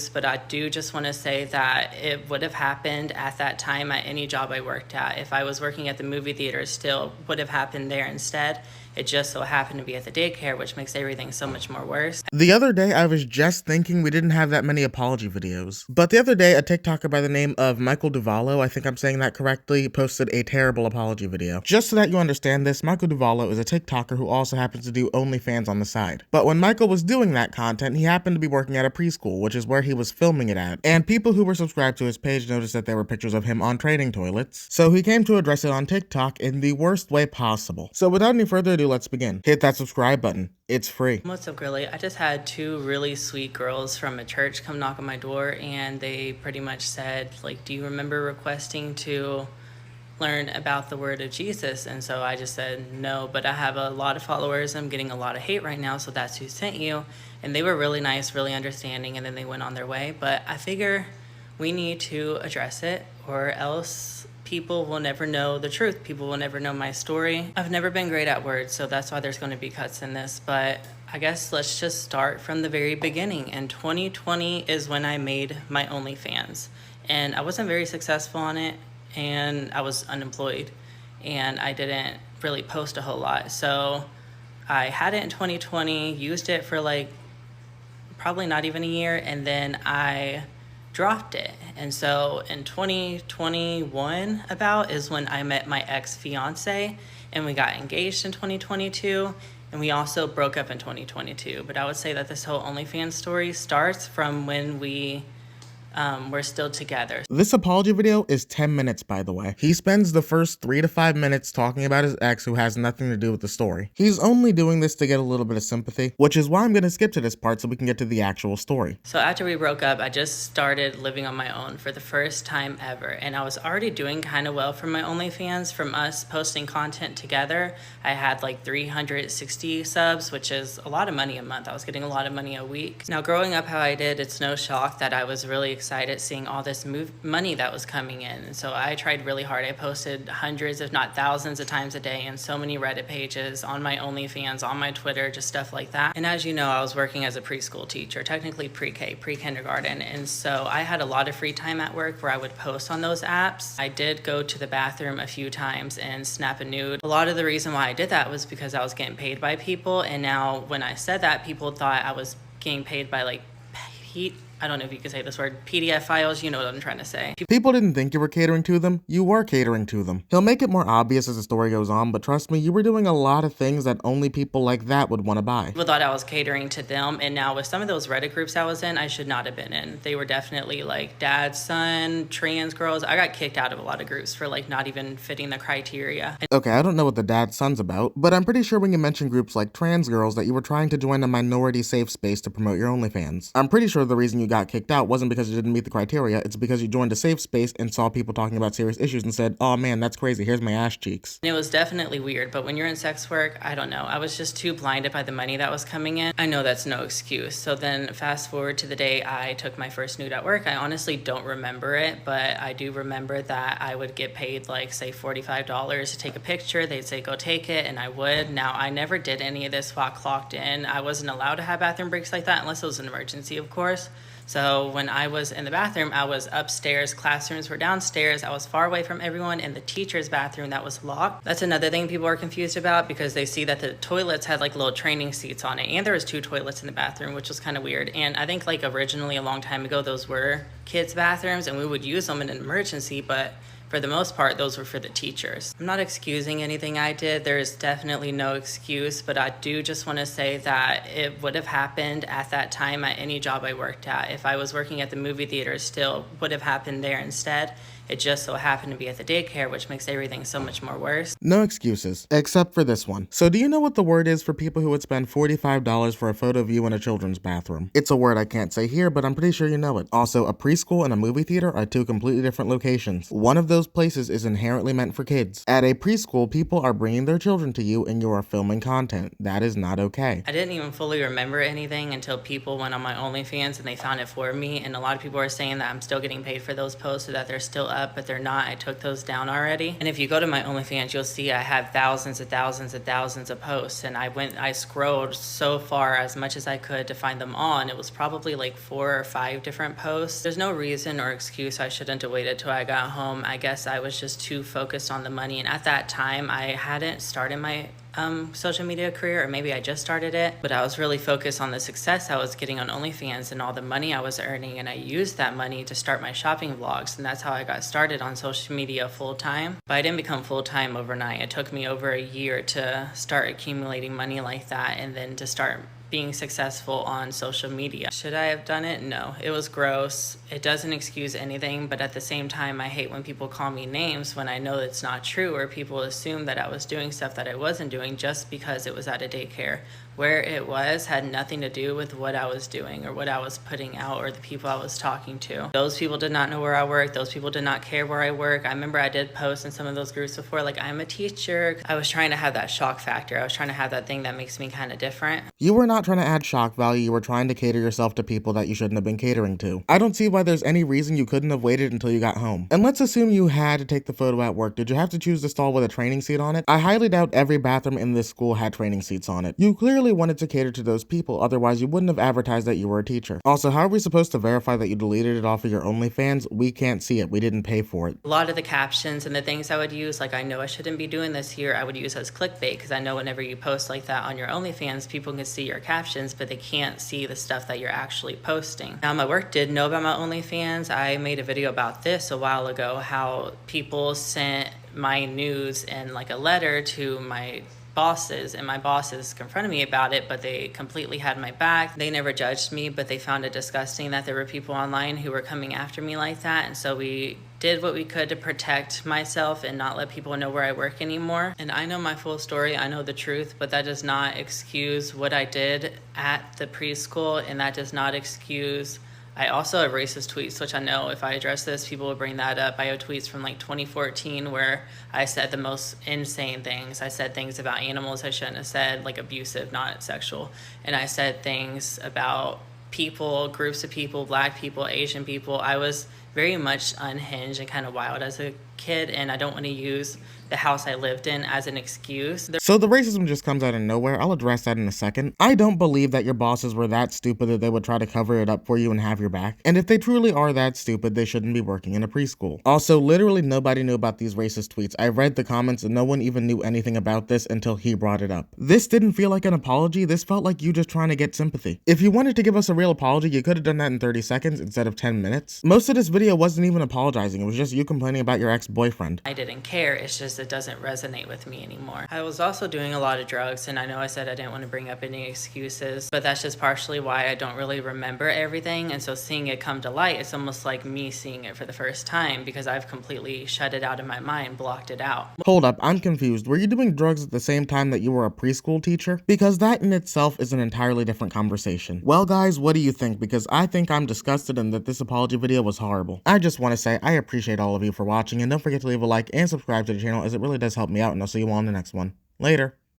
But I do just want to say that it would have happened at that time at any job I worked at. If I was working at the movie theater, it still would have happened there instead. It just so happened to be at the daycare, which makes everything so much more worse. The other day, I was just thinking we didn't have that many apology videos. But the other day, a TikToker by the name of Michael Duvallo, I think I'm saying that correctly, posted a terrible apology video. Just so that you understand this, Michael Duvallo is a TikToker who also happens to do OnlyFans on the side. But when Michael was doing that content, he happened to be working at a preschool, which is where he was filming it at. And people who were subscribed to his page noticed that there were pictures of him on training toilets. So he came to address it on TikTok in the worst way possible. So without any further ado, let's begin. Hit that subscribe button. It's free. What's up, girly? I just had two really sweet girls from a church come knock on my door, and they pretty much said, like, do you remember requesting to learn about the word of Jesus? And so I just said no, but I have a lot of followers. I'm getting a lot of hate right now, so that's who sent you. And they were really nice, really understanding, and then they went on their way. But I figure we need to address it, or else people will never know the truth. People will never know my story. I've never been great at words, so that's why there's going to be cuts in this. But I guess let's just start from the very beginning. And 2020 is when I made my OnlyFans. And I wasn't very successful on it, and I was unemployed, and I didn't really post a whole lot. So I had it in 2020, used it for like probably not even a year, and then I dropped it. And so in 2021 about is when I met my ex-fiance, and we got engaged in 2022, and we also broke up in 2022. But I would say that this whole OnlyFans story starts from when we're still together. This apology video is 10 minutes, by the way. He spends the first 3 to 5 minutes talking about his ex who has nothing to do with the story. He's only doing this to get a little bit of sympathy, which is why I'm gonna skip to this part so we can get to the actual story. So after we broke up, I just started living on my own for the first time ever. And I was already doing kind of well for my OnlyFans from us posting content together. I had like 360 subs, which is a lot of money a month. I was getting a lot of money a week. Now, growing up how I did, it's no shock that I was really excited seeing all this money that was coming in. And so I tried really hard. I posted hundreds, if not thousands of times a day in so many Reddit pages, on my OnlyFans, on my Twitter, just stuff like that. And as you know, I was working as a preschool teacher, technically pre-K, pre-kindergarten. And so I had a lot of free time at work where I would post on those apps. I did go to the bathroom a few times and snap a nude. A lot of the reason why I did that was because I was getting paid by people. And now when I said that, people thought I was getting paid by like I don't know if you can say this word, PDF files, you know what I'm trying to say. People didn't think you were catering to them. You were catering to them. He'll make it more obvious as the story goes on, but trust me, you were doing a lot of things that only people like that would want to buy. People thought I was catering to them, and now with some of those Reddit groups I was in, I should not have been in. They were definitely like dad, son, trans girls. I got kicked out of a lot of groups for like not even fitting the criteria. Okay, I don't know what the dad son's about, but I'm pretty sure when you mention groups like trans girls that you were trying to join a minority safe space to promote your OnlyFans. I'm pretty sure the reason you got kicked out wasn't because you didn't meet the criteria, it's because you joined a safe space and saw people talking about serious issues and said, oh man, that's crazy, here's my ass cheeks. And it was definitely weird, but when you're in sex work, I don't know, I was just too blinded by the money that was coming in. I know that's no excuse. So then fast forward to the day I took my first nude at work. I honestly don't remember it, but I do remember that I would get paid like say $45 to take a picture. They'd say go take it, and I would. Now, I never did any of this while clocked in. I wasn't allowed to have bathroom breaks like that unless it was an emergency, of course. So when I was in the bathroom, I was upstairs, classrooms were downstairs, I was far away from everyone in the teacher's bathroom that was locked. That's another thing people are confused about, because they see that the toilets had like little training seats on it, and there was 2 toilets in the bathroom, which was kind of weird. And I think like originally a long time ago, those were kids' bathrooms and we would use them in an emergency, but for the most part, those were for the teachers. I'm not excusing anything I did. There's definitely no excuse, but I do just want to say that it would have happened at that time at any job I worked at. If I was working at the movie theater, it still would have happened there instead. It just so happened to be at the daycare, which makes everything so much more worse. No excuses, except for this one. So do you know what the word is for people who would spend $45 for a photo of you in a children's bathroom? It's a word I can't say here, but I'm pretty sure you know it. Also, a preschool and a movie theater are 2 completely different locations. One of those those places is inherently meant for kids. At a preschool, people are bringing their children to you and you are filming content. That is not okay. I didn't even fully remember anything until people went on my OnlyFans and they found it for me. And a lot of people are saying that I'm still getting paid for those posts or that they're still up, but they're not. I took those down already. And if you go to my OnlyFans, you'll see I have thousands and thousands and thousands of posts. And I scrolled so far as much as I could to find them all. And it was probably like 4 or 5 different posts. There's no reason or excuse I shouldn't have waited till I got home. I guess I was just too focused on the money. And at that time, I hadn't started my social media career, or maybe I just started it, but I was really focused on the success I was getting on OnlyFans and all the money I was earning, and I used that money to start my shopping vlogs, and that's how I got started on social media full time. But I didn't become full time overnight. It took me over a year to start accumulating money like that and then to start being successful on social media. Should I have done it? No. It was gross. It doesn't excuse anything, but at the same time, I hate when people call me names when I know it's not true, or people assume that I was doing stuff that I wasn't doing just because it was at a daycare. Where it was had nothing to do with what I was doing or what I was putting out or the people I was talking to. Those people did not know where I worked. Those people did not care where I work. I remember I did post in some of those groups before, like, I'm a teacher. I was trying to have that shock factor. I was trying to have that thing that makes me kind of different. You were not trying to add shock value, you were trying to cater yourself to people that you shouldn't have been catering to. I don't see why there's any reason you couldn't have waited until you got home. And let's assume you had to take the photo at work. Did you have to choose the stall with a training seat on it? I highly doubt every bathroom in this school had training seats on it. You clearly wanted to cater to those people, otherwise you wouldn't have advertised that you were a teacher. Also, how are we supposed to verify that you deleted it off of your OnlyFans? We can't see it. We didn't pay for it. A lot of the captions and the things I would use, like, I know I shouldn't be doing this here, I would use as clickbait, because I know whenever you post like that on your OnlyFans, people can see your captions, but they can't see the stuff that you're actually posting. Now, my work did know about my OnlyFans. I made a video about this a while ago, how people sent my news in like a letter to my bosses, and my bosses confronted me about it, but they completely had my back. They never judged me, but they found it disgusting that there were people online who were coming after me like that. And so we did what we could to protect myself and not let people know where I work anymore. And I know my full story, I know the truth, but that does not excuse what I did at the preschool, and that does not excuse I also have racist tweets, which I know if I address this, people will bring that up. I have tweets from like 2014 where I said the most insane things. I said things about animals I shouldn't have said, like abusive, not sexual. And I said things about people, groups of people, Black people, Asian people. I was very much unhinged and kind of wild as a kid, and I don't want to use the house I lived in as an excuse. So the racism just comes out of nowhere. I'll address that in a second. I don't believe that your bosses were that stupid that they would try to cover it up for you and have your back. And if they truly are that stupid, they shouldn't be working in a preschool. Also, literally nobody knew about these racist tweets. I read the comments and no one even knew anything about this until he brought it up. This didn't feel like an apology. This felt like you just trying to get sympathy. If you wanted to give us a real apology, you could have done that in 30 seconds instead of 10 minutes. Most of this video wasn't even apologizing. It was just you complaining about your ex-boyfriend. I didn't care. It's just it doesn't resonate with me anymore. I was also doing a lot of drugs, and I know I said I didn't want to bring up any excuses, but that's just partially why I don't really remember everything. And so seeing it come to light, it's almost like me seeing it for the first time, because I've completely shut it out of my mind, blocked it out. Hold up, I'm confused. Were you doing drugs at the same time that you were a preschool teacher? Because that in itself is an entirely different conversation. Well guys, what do you think? Because I think I'm disgusted and that this apology video was horrible. I just want to say I appreciate all of you for watching, and don't forget to leave a like and subscribe to the channel, as it really does help me out, and I'll see you all in the next one. Later.